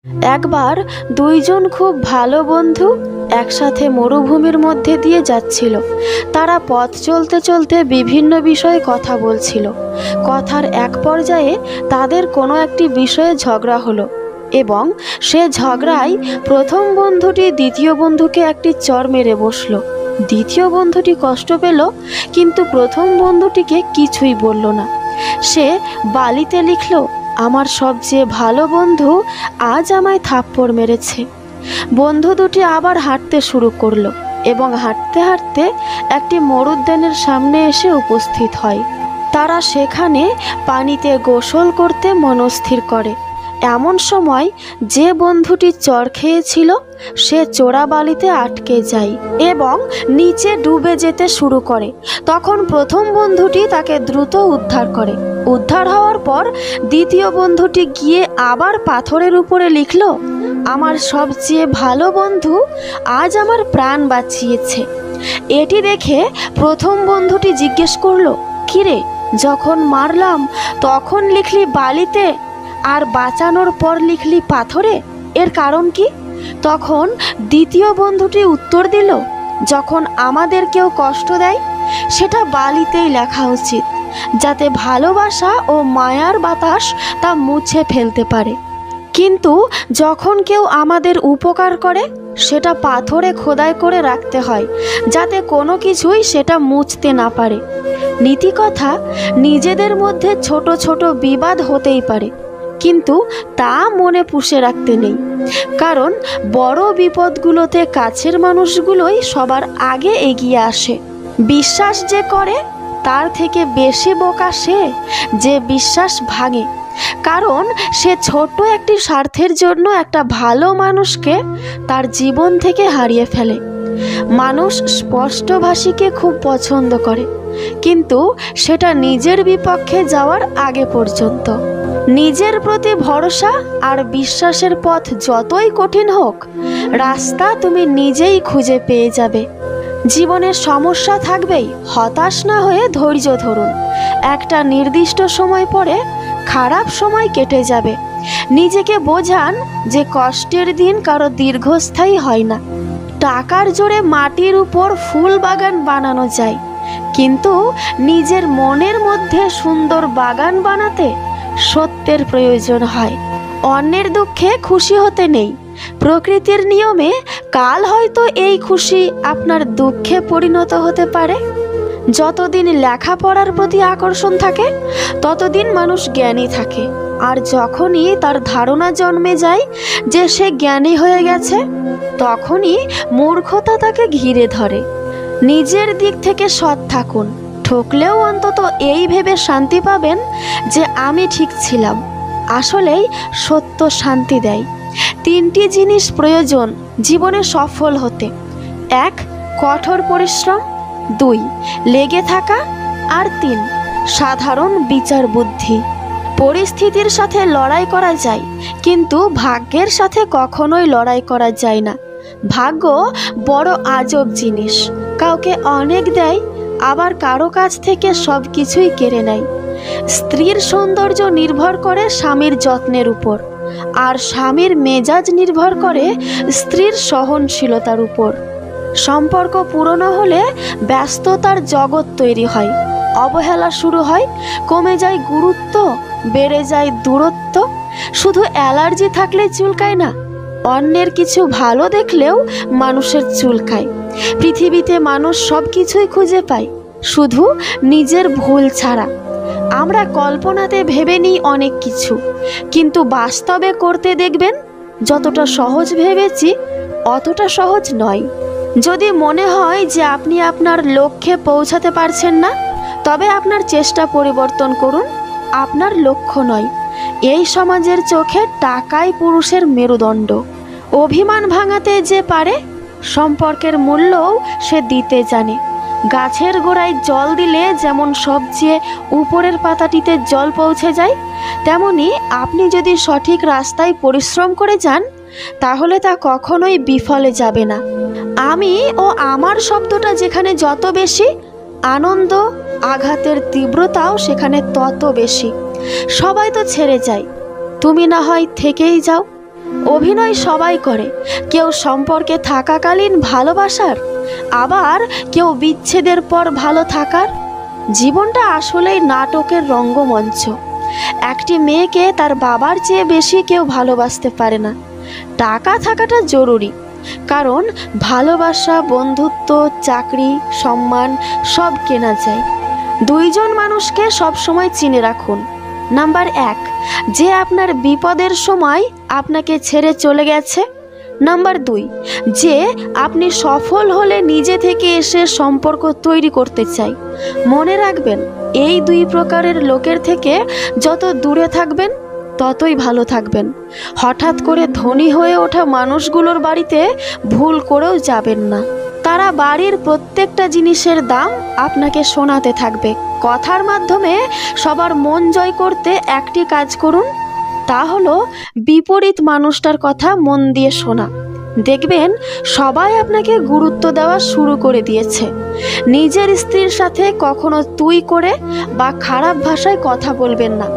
একবার দুইজন খুব ভালো বন্ধু একসাথে মরুভূমির মধ্যে দিয়ে যাচ্ছিল। তারা পথ চলতে চলতে বিভিন্ন বিষয়ে কথা বলছিল। কথার এক পর্যায়ে তাদের কোনো একটি বিষয়ে ঝগড়া হলো এবং সে ঝগড়ায় প্রথম বন্ধুটি দ্বিতীয় বন্ধুকে একটি চড় মেরে বসল। দ্বিতীয় বন্ধুটি কষ্ট পেল, কিন্তু প্রথম বন্ধুটিকে কিছুই বলল না। সে বালিতে লিখল, আমার সবচেয়ে ভালো বন্ধু আজ আমায় থাপ্পড় মেরেছে। বন্ধু দুটি আবার হাঁটতে শুরু করলো এবং হাঁটতে হাঁটতে একটি মরুদ্যানের সামনে এসে উপস্থিত হয়। তারা সেখানে পানিতে গোসল করতে মনস্থির করে। এমন সময় যে বন্ধুটি চড় খেয়েছিল সে চোরাবালিতে আটকে যায় এবং নিচে ডুবে যেতে শুরু করে। তখন প্রথম বন্ধুটি তাকে দ্রুত উদ্ধার করে। উদ্ধার হওয়ার পর দ্বিতীয় বন্ধুটি গিয়ে আবার পাথরের উপরে লিখল, আমার সবচেয়ে ভালো বন্ধু আজ আমার প্রাণ বাঁচিয়েছে। এটি দেখে প্রথম বন্ধুটি জিজ্ঞেস করলো, কিরে, যখন মারলাম তখন লিখলি বালিতে আর বাঁচানোর পর লিখলি পাথরে, এর কারণ কি? তখন দ্বিতীয় বন্ধুটি উত্তর দিল, যখন আমাদের কেউ কষ্ট দেয় সেটা বালিতেই লেখা উচিত, যাতে ভালোবাসা ও মায়ার বাতাস তা মুছে ফেলতে পারে। কিন্তু যখন কেউ আমাদের উপকার করে সেটা পাথরে খোদাই করে রাখতে হয়, যাতে কোনো কিছুই সেটা মুছতে না পারে। নীতিকথা, নিজেদের মধ্যে ছোট ছোট বিবাদ হতেই পারে, কিন্তু তা মনে পুষে রাখতে নেই, কারণ বড় বিপদগুলোতে কাছের মানুষগুলোই সবার আগে এগিয়ে আসে। বিশ্বাস যে করে তার থেকে বেশি বোকা সে যে বিশ্বাস ভাঙে, কারণ সে ছোট্ট একটি স্বার্থের জন্য একটা ভালো মানুষকে তার জীবন থেকে হারিয়ে ফেলে। মানুষ স্পষ্টভাষীকে খুব পছন্দ করে, কিন্তু সেটা নিজের বিপক্ষে যাওয়ার আগে পর্যন্ত। নিজের প্রতি ভরসা আর বিশ্বাসের পথ যতই কঠিন হোক, রাস্তা তুমি নিজেই খুঁজে পেয়ে যাবে। জীবনের সমস্যা থাকবেই, হতাশ না হয়ে ধৈর্য ধরুন। একটা নির্দিষ্ট সময় পরে খারাপ সময় কেটে যাবে। নিজেকে বোঝান যে কষ্টের দিন কারো দীর্ঘস্থায়ী হয় না। টাকার জোরে মাটির উপর ফুল বাগান বানানো যায়, কিন্তু নিজের মনের মধ্যে সুন্দর বাগান বানাতে সত্যের প্রয়োজন হয়। অন্যের দুঃখে খুশি হতে নেই। প্রকৃতির নিয়মে কাল হয়তো এই খুশি আপনার দুঃখে পরিণত হতে পারে। যতদিন লেখাপড়ার প্রতি আকর্ষণ থাকে ততদিন মানুষ জ্ঞানী থাকে, আর যখনই তার ধারণা জন্মে যায় যে সে জ্ঞানী হয়ে গেছে, তখনই মূর্খতা তাকে ঘিরে ধরে। নিজের দিক থেকে সৎ থাকুন, ঠকলেও অন্তত এই ভেবে শান্তি পাবেন যে আমি ঠিক ছিলাম। আসলেই সত্য শান্তি দেয়। 3টি জিনিস প্রয়োজন জীবনে সফল হতে: 1. কঠোর পরিশ্রম, 2. লেগে থাকা, আর 3. সাধারণ বিচার বুদ্ধি। পরিস্থিতির সাথে লড়াই করা যায়, কিন্তু ভাগ্যের সাথে কখনোই লড়াই করা যায় না। ভাগ্য বড় আজব জিনিস, কাউকে অনেক দেয়, আবার কারো কাছ থেকে সব কিছুই কেড়ে নেয়। স্ত্রীর সৌন্দর্য নির্ভর করে স্বামীর যত্নের উপর, আর স্বামীর মেজাজ নির্ভর করে স্ত্রীর সহনশীলতার উপর। সম্পর্ক পুরনো হলে ব্যস্ততার জগৎ তৈরি হয়, অবহেলা শুরু হয়, কমে যায় গুরুত্ব, বেড়ে যায় দূরত্ব। শুধু অ্যালার্জি থাকলে চুলকায় না, অন্যের কিছু ভালো দেখলেও মানুষের চুলকায়। পৃথিবীতে মানুষ সব কিছুই খুঁজে পায়, শুধু নিজের ভুল ছাড়া। আমরা কল্পনাতে ভেবে নিই অনেক কিছু, কিন্তু বাস্তবে করতে দেখবেন যতটা সহজ ভেবেছি অতটা সহজ নয়। যদি মনে হয় যে আপনি আপনার লক্ষ্যে পৌঁছাতে পারছেন না, তবে আপনার চেষ্টা পরিবর্তন করুন। আপনার লক্ষ্য নয়। এই সমাজের চোখে টাকাই পুরুষের মেরুদণ্ড। অভিমান ভাঙাতে যে পারে, সম্পর্কের মূল্যও সে দিতে জানে। গাছের গোড়ায় জল দিলে যেমন সবচেয়ে উপরের পাতাটিতে জল পৌঁছে যায়, তেমনি আপনি যদি সঠিক রাস্তায় পরিশ্রম করে যান, তাহলে তা কখনোই বিফলে যাবে না। আমি ও আমার শব্দটা যেখানে যত বেশি, আনন্দ আঘাতের তীব্রতাও সেখানে তত বেশি। সবাই তো ছেড়ে যায়, তুমি না হয় থেকেই যাও। অভিনয় সবাই করে, কেউ সম্পর্কে থাকাকালীন ভালোবাসার, আবার কেউ বিচ্ছেদের পর ভালো থাকার। জীবনটা আসলেই নাটকের রঙ্গমঞ্চ। একটি মেয়েকে তার বাবার চেয়ে বেশি কেউ ভালোবাসতে পারে না। টাকা থাকাটা জরুরি, কারণ ভালোবাসা, বন্ধুত্ব, চাকরি, সম্মান সব কেনা যায়। দুইজন মানুষকে সবসময় চিনে রাখুন। নাম্বার 1, যে আপনার বিপদের সময় আপনাকে ছেড়ে চলে গেছে। নাম্বার 2, যে আপনি সফল হলে নিজে থেকে এসে সম্পর্ক তৈরি করতে চাই। মনে রাখবেন, এই 2 প্রকারের লোকের থেকে যত দূরে থাকবেন ততই ভালো থাকবেন। হঠাৎ করে ধনী হয়ে ওঠা মানুষগুলোর বাড়িতে ভুল করেও যাবেন না। তারা বাড়ির প্রত্যেকটা জিনিসের দাম আপনাকে শোনাতে থাকবে। কথার মাধ্যমে সবার মন জয় করতে একটি কাজ করুন, তা হলো বিপরীত মানুষটার কথা মন দিয়ে শোনা। দেখবেন সবাই আপনাকে গুরুত্ব দেওয়া শুরু করে দিয়েছে। নিজের স্ত্রীর সাথে কখনো তুই করে বা খারাপ ভাষায় কথা বলবেন না,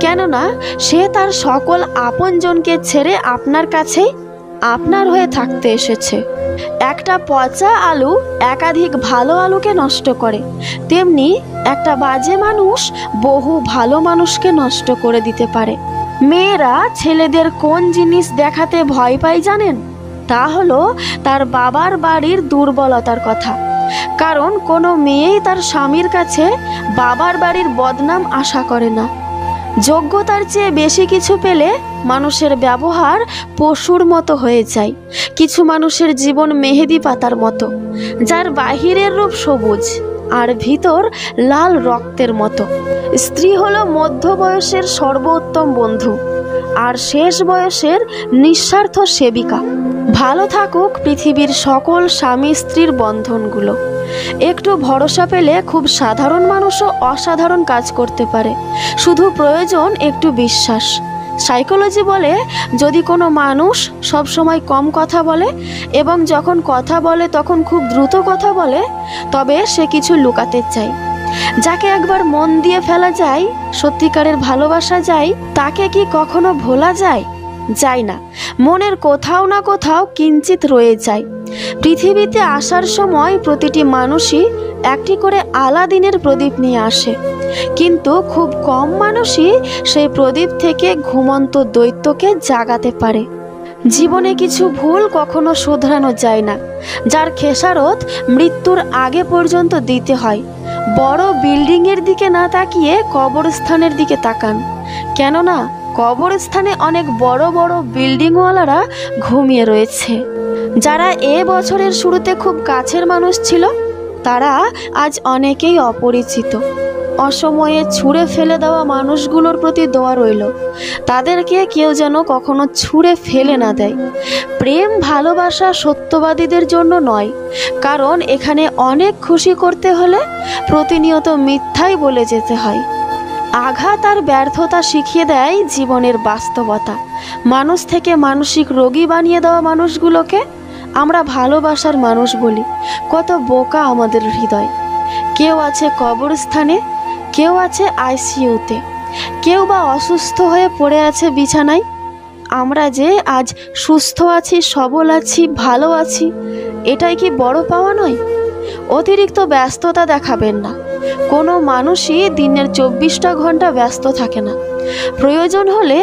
কেননা সে তার সকল আপনজনকে ছেড়ে আপনার কাছেই আপনার হয়ে থাকতে এসেছে। একটা পচা আলু একাধিক ভালো আলুকে নষ্ট করে, তেমনি একটা বাজে মানুষ বহু ভালো মানুষকে নষ্ট করে দিতে পারে। মেয়েরা ছেলেদের কোন জিনিস দেখাতে ভয় পায় জানেন? তা হলো তার বাবার বাড়ির দুর্বলতার কথা। কারণ কোনো মেয়েই তার স্বামীর কাছে বাবার বাড়ির বদনাম আশা করে না। যোগ্যতার চেয়ে বেশি কিছু পেলে মানুষের ব্যবহার পশুর মতো হয়ে যায়। কিছু মানুষের জীবন মেহেদি পাতার মতো, যার বাহিরের রূপ সবুজ আর ভিতর লাল রক্তের মতো। স্ত্রী হলো মধ্য বয়সের সর্বোত্তম বন্ধু আর শেষ বয়সের নিঃস্বার্থ সেবিকা। ভালো থাকুক পৃথিবীর সকল স্বামী স্ত্রীর বন্ধনগুলো। একটু ভরসা পেলে খুব সাধারণ মানুষও অসাধারণ কাজ করতে পারে। শুধু প্রয়োজন একটু বিশ্বাস। সাইকোলজি বলে, যদি কোনো মানুষ সবসময় কম কথা বলে এবং যখন কথা বলে তখন খুব দ্রুত কথা বলে, তবে সে কিছু লুকাতে চায়। যাকে একবার মন দিয়ে ফেলা যায়, সত্যিকারের ভালোবাসা যায়, তাকে কি কখনো ভোলা যায়? যায় না। মনের কোথাও না কোথাও কিঞ্চিত রয়ে যায়। পৃথিবীতে আসার সময় প্রতিটি মানুষই একটি করে আলাদিনের প্রদীপ নিয়ে আসে, কিন্তু খুব কম মানুষই সেই প্রদীপ থেকে ঘুমন্ত দৈত্যকে জাগাতে পারে। জীবনে কিছু ভুল কখনো শোধরানো যায় না, যার খেসারত মৃত্যুর আগে পর্যন্ত দিতে হয়। বড় বিল্ডিংয়ের দিকে না তাকিয়ে কবরস্থানের দিকে তাকান, কেননা কবরস্থানে অনেক বড় বড় বিল্ডিংওয়ালারা ঘুমিয়ে রয়েছে। যারা বছরের শুরুতে খুব কাছের মানুষ ছিল, তারা আজ অনেকেই অপরিচিত। অসময়ে ছুঁড়ে ফেলে দেওয়া মানুষগুলোর প্রতি দোয়া রইল, তাদেরকে কেউ যেন কখনো ছুঁড়ে ফেলে না দেয়। প্রেম ভালোবাসা সত্যবাদীদের জন্য নয়, কারণ এখানে অনেক খুশি করতে হলে প্রতিনিয়ত মিথ্যাই বলে যেতে হয়। আঘাত আর ব্যর্থতা শিখিয়ে দেয় জীবনের বাস্তবতা। মানুষ থেকে মানসিক রোগী বানিয়ে দেওয়া মানুষগুলোকে আমরা ভালোবাসার মানুষ বলি। কত বোকা আমাদের হৃদয়। কেউ আছে কবরস্থানে, কেউ আছে আইসিইউতে, কেউ বা অসুস্থ হয়ে পড়ে আছে বিছানায়। আমরা যে আজ সুস্থ আছি, সবল আছি, ভালো আছি, এটাই কি বড় পাওয়া নয়? অতিরিক্ত ব্যস্ততা দেখাবেন না। কোনো মানুষই দিনের 24টা ঘন্টা ব্যস্ত থাকে না। প্রয়োজন হলে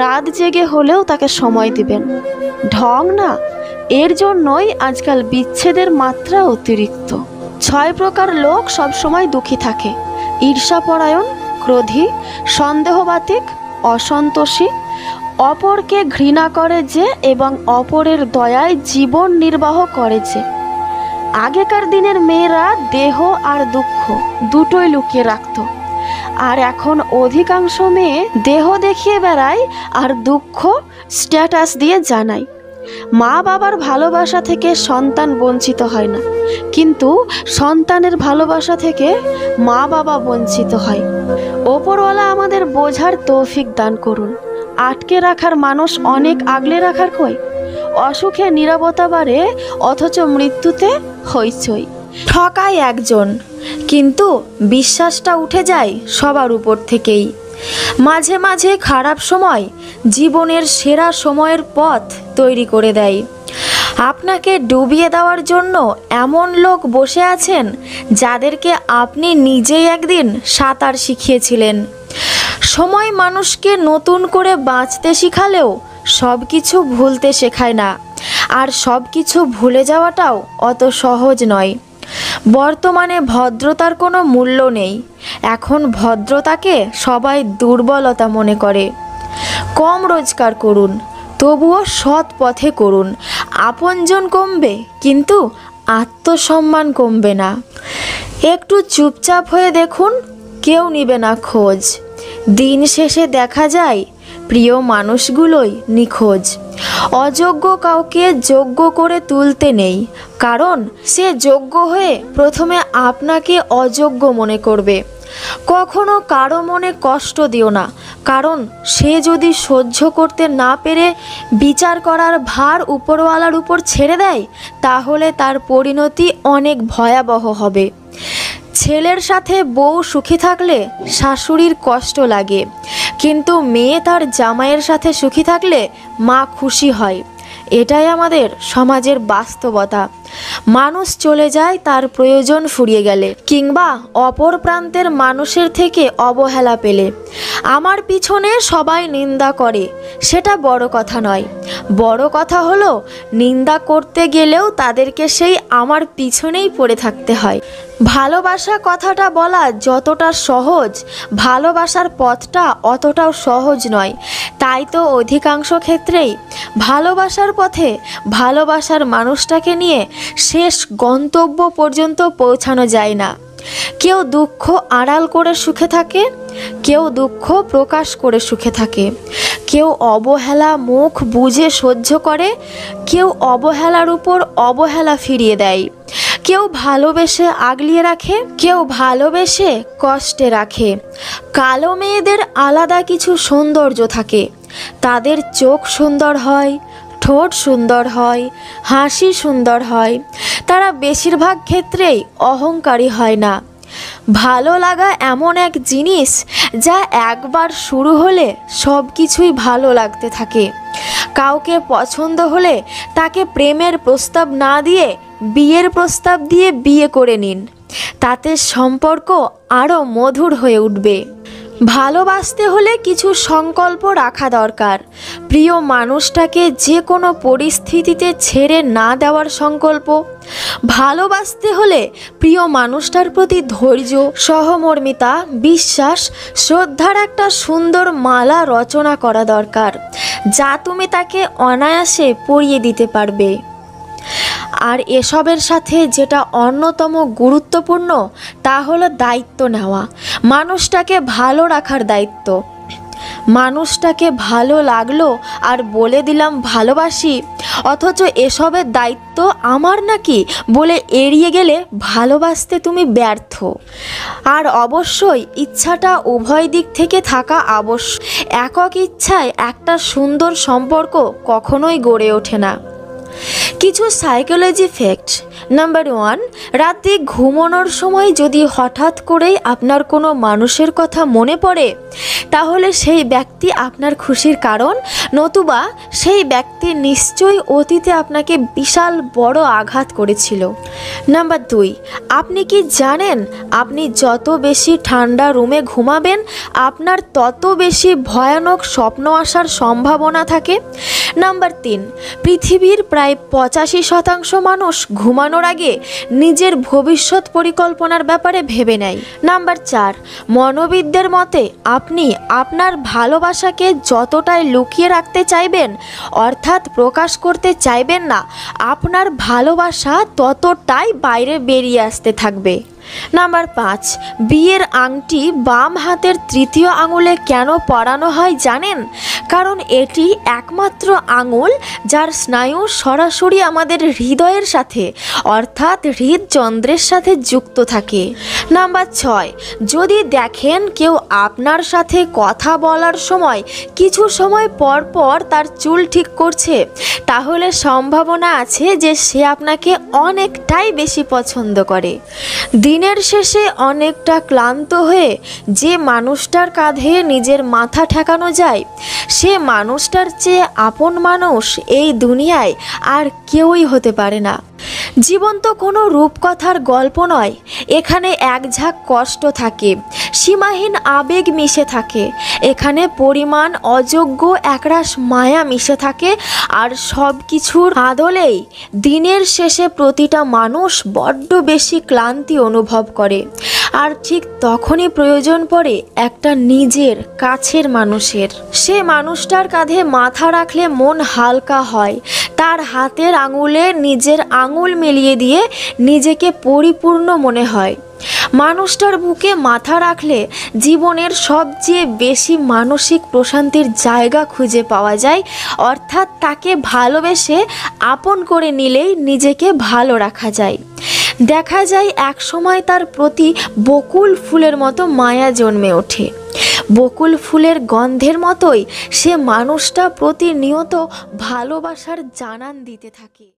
রাত জেগে হলেও তাকে সময় দিবেন। ঢং না, এর জন্যই আজকাল বিচ্ছেদের মাত্রা অতিরিক্ত। 6 প্রকার লোক সবসময় দুঃখী থাকে: ঈর্ষাপরায়ণ, ক্রোধী, সন্দেহবাতিক, অসন্তোষী, অপরকে ঘৃণা করে যে এবং অপরের দয়ায় জীবন নির্বাহ করে যে। আগেকার দিনের মেয়েরা দেহ আর দুঃখ দুটোই লুকিয়ে রাখত, আর এখন অধিকাংশ মেয়ে দেহ দেখিয়ে বেড়ায় আর দুঃখ স্ট্যাটাস দিয়ে জানায়। মা বাবার ভালোবাসা থেকে সন্তান বঞ্চিত হয় না, কিন্তু সন্তানের ভালোবাসা থেকে মা বাবা বঞ্চিত হয়। ওপরওয়ালা আমাদের বোঝার তৌফিক দান করুন। আটকে রাখার মানুষ অনেক আগলে রাখার কই। অসুখে নীরবতা বাড়ে, অথচ মৃত্যুতে হইচই। ঠকায় একজন, কিন্তু বিশ্বাসটা উঠে যায় সবার উপর থেকেই। মাঝে মাঝে খারাপ সময় জীবনের সেরা সময়ের পথ তৈরি করে দেয়। আপনাকে ডুবিয়ে দেওয়ার জন্য এমন লোক বসে আছেন যাদেরকে আপনি নিজেই একদিন সাঁতার শিখিয়েছিলেন। সময় মানুষকে নতুন করে বাঁচতে শেখালেও সব কিছু ভুলতে শেখায় না, আর সব কিছু ভুলে যাওয়াটাও অত সহজ নয়। বর্তমানে ভদ্রতার কোনো মূল্য নেই। এখন ভদ্রতাকে সবাই দুর্বলতা মনে করে। কম রোজগার করুন, তবুও সৎ পথে করুন। আপনজন কমবে কিন্তু আত্মসম্মান কমবে না। একটু চুপচাপ হয়ে দেখুন, কেউ নিবে না খোঁজ। দিন শেষে দেখা যায় প্রিয় মানুষগুলোই নিখোঁজ। অযোগ্য কাউকে যোগ্য করে তুলতে নেই, কারণ সে যোগ্য হয়ে প্রথমে আপনাকে অযোগ্য মনে করবে। কখনো কারো মনে কষ্ট দিও না, কারণ সে যদি সহ্য করতে না পেরে বিচার করার ভার উপরওয়ালার উপর ছেড়ে দেয়, তাহলে তার পরিণতি অনেক ভয়াবহ হবে। ছেলের সাথে বউ সুখী থাকলে শাশুড়ির কষ্ট লাগে, কিন্তু মেয়ে তার জামাইয়ের সাথে সুখী থাকলে মা খুশি হয়। এটাই আমাদের সমাজের বাস্তবতা। মানুষ চলে যায় তার প্রয়োজন ফুরিয়ে গেলে, কিংবা অপর প্রান্তের মানুষের থেকে অবহেলা পেলে। আমার পিছনে সবাই নিন্দা করে, সেটা বড় কথা নয়। বড় কথা হলো নিন্দা করতে গেলেও তাদেরকে সেই আমার পিছনেই পড়ে থাকতে হয়। ভালোবাসা কথাটা বলা যতটা সহজ, ভালোবাসার পথটা অতটাও সহজ নয়। তাই তো অধিকাংশ ক্ষেত্রেই ভালোবাসার পথে ভালোবাসার মানুষটাকে নিয়ে শেষ গন্তব্য পর্যন্ত পৌঁছানো যায় না। কেউ দুঃখ আড়াল করে সুখে থাকে, কেউ দুঃখ প্রকাশ করে সুখে থাকে। কেউ অবহেলা মুখ বুজে সহ্য করে, কেউ অবহেলার উপর অবহেলা ফিরিয়ে দেয়। কেউ ভালোবেসে আগলিয়ে রাখে, কেউ ভালোবেসে কষ্টে রাখে। কালো মেয়েদের আলাদা কিছু সৌন্দর্য থাকে। তাদের চোখ সুন্দর হয়, ঠোঁট সুন্দর হয়, হাসি সুন্দর হয়। তারা বেশিরভাগ ক্ষেত্রেই অহংকারী হয় না। ভালো লাগা এমন এক জিনিস যা একবার শুরু হলে সব কিছুই ভালো লাগতে থাকে। কাউকে পছন্দ হলে তাকে প্রেমের প্রস্তাব না দিয়ে বিয়ের প্রস্তাব দিয়ে বিয়ে করে নিন, তাতে সম্পর্ক আরও মধুর হয়ে উঠবে। ভালোবাসতে হলে কিছু সংকল্প রাখা দরকার। প্রিয় মানুষটাকে যে কোনো পরিস্থিতিতে ছেড়ে না দেওয়ার সংকল্প। ভালোবাসতে হলে প্রিয় মানুষটার প্রতি ধৈর্য, সহমর্মিতা, বিশ্বাস, শ্রদ্ধার একটা সুন্দর মালা রচনা করা দরকার, যা তুমি তাকে অনায়াসে পরিয়ে দিতে পারবে। আর এসবের সাথে যেটা অন্যতম গুরুত্বপূর্ণ তা হলো দায়িত্ব নেওয়া, মানুষটাকে ভালো রাখার দায়িত্ব। মানুষটাকে ভালো লাগলো আর বলে দিলাম ভালোবাসি, অথচ এসবের দায়িত্ব আমার নাকি বলে এড়িয়ে গেলে ভালোবাসতে তুমি ব্যর্থ। আর অবশ্যই ইচ্ছাটা উভয় দিক থেকে থাকা আবশ্যক। একক ইচ্ছায় একটা সুন্দর সম্পর্ক কখনোই গড়ে ওঠে না। কিছু সাইকোলজি ফ্যাক্ট। নাম্বার 1, রাতে ঘুমানোর সময় যদি হঠাৎ করেই আপনার কোনো মানুষের কথা মনে পড়ে, তাহলে সেই ব্যক্তি আপনার খুশির কারণ, নতুবা সেই ব্যক্তি নিশ্চয়ই অতীতে আপনাকে বিশাল বড় আঘাত করেছিল। নাম্বার 2, আপনি কি জানেন আপনি যত বেশি ঠান্ডা রুমে ঘুমাবেন আপনার তত বেশি ভয়ানক স্বপ্ন আসার সম্ভাবনা থাকে। নাম্বার 3, পৃথিবীর প্রায় 85% মানুষ ঘুমানোর আগে নিজের ভবিষ্যৎ পরিকল্পনার ব্যাপারে ভেবে নেয়। নাম্বার 4, মনোবিদদের মতে আপনি আপনার ভালোবাসাকে যতটাই লুকিয়ে রাখতে চাইবেন, অর্থাৎ প্রকাশ করতে চাইবেন না, আপনার ভালোবাসা ততটাই বাইরে বেরিয়ে আসতে থাকবে। নাম্বার 5, বিয়ের আংটি বাম হাতের তৃতীয় আঙুলে কেন পরানো হয় জানেন? কারণ এটি একমাত্র আঙুল যার স্নায়ু সরাসরি আমাদের হৃদয়ের সাথে, অর্থাৎ হৃদযন্ত্রের সাথে যুক্ত থাকে। নাম্বার 6, যদি দেখেন কেউ আপনার সাথে কথা বলার সময় কিছু সময় পর পর তার চুল ঠিক করছে, তাহলে সম্ভাবনা আছে যে সে আপনাকে অনেকটাই বেশি পছন্দ করে। দিনের শেষে অনেকটা ক্লান্ত হয়ে যে মানুষটার কাঁধে নিজের মাথা ঠেকানো যায়, সে মানুষটার চেয়ে আপন মানুষ এই দুনিয়ায় আর কেউই হতে পারে না। জীবন তো কোনো রূপকথার গল্প নয়, এখানে এক ঝাঁক কষ্ট থাকে, সীমাহীন আবেগ মিশে থাকে, এখানে পরিমাণ অযোগ্য একরাশ মায়া মিশে থাকে। আর সব কিছুর আদলেই দিনের শেষে প্রতিটা মানুষ বড্ড বেশি ক্লান্তি অনুভব করে। আর ঠিক তখনই প্রয়োজন পড়ে একটা নিজের কাছের মানুষের। সে মানুষটার কাঁধে মাথা রাখলে মন হালকা হয়, তার হাতের আঙুলে নিজের আঙুল মিলিয়ে দিয়ে নিজেকে পরিপূর্ণ মনে হয়। মানুষটার বুকে মাথা রাখলে জীবনের সবচেয়ে বেশি মানসিক প্রশান্তির জায়গা খুঁজে পাওয়া যায়, অর্থাৎ তাকে ভালোবেসে আপন করে নিলেই নিজেকে ভালো রাখা যায়। দেখা যায় এক সময় তার প্রতি বকুল ফুলের মতো মায়া জন্মে ওঠে। বকুল ফুলের গন্ধের মতোই সে মানুষটা প্রতিনিয়ত ভালোবাসার জানান দিতে থাকে।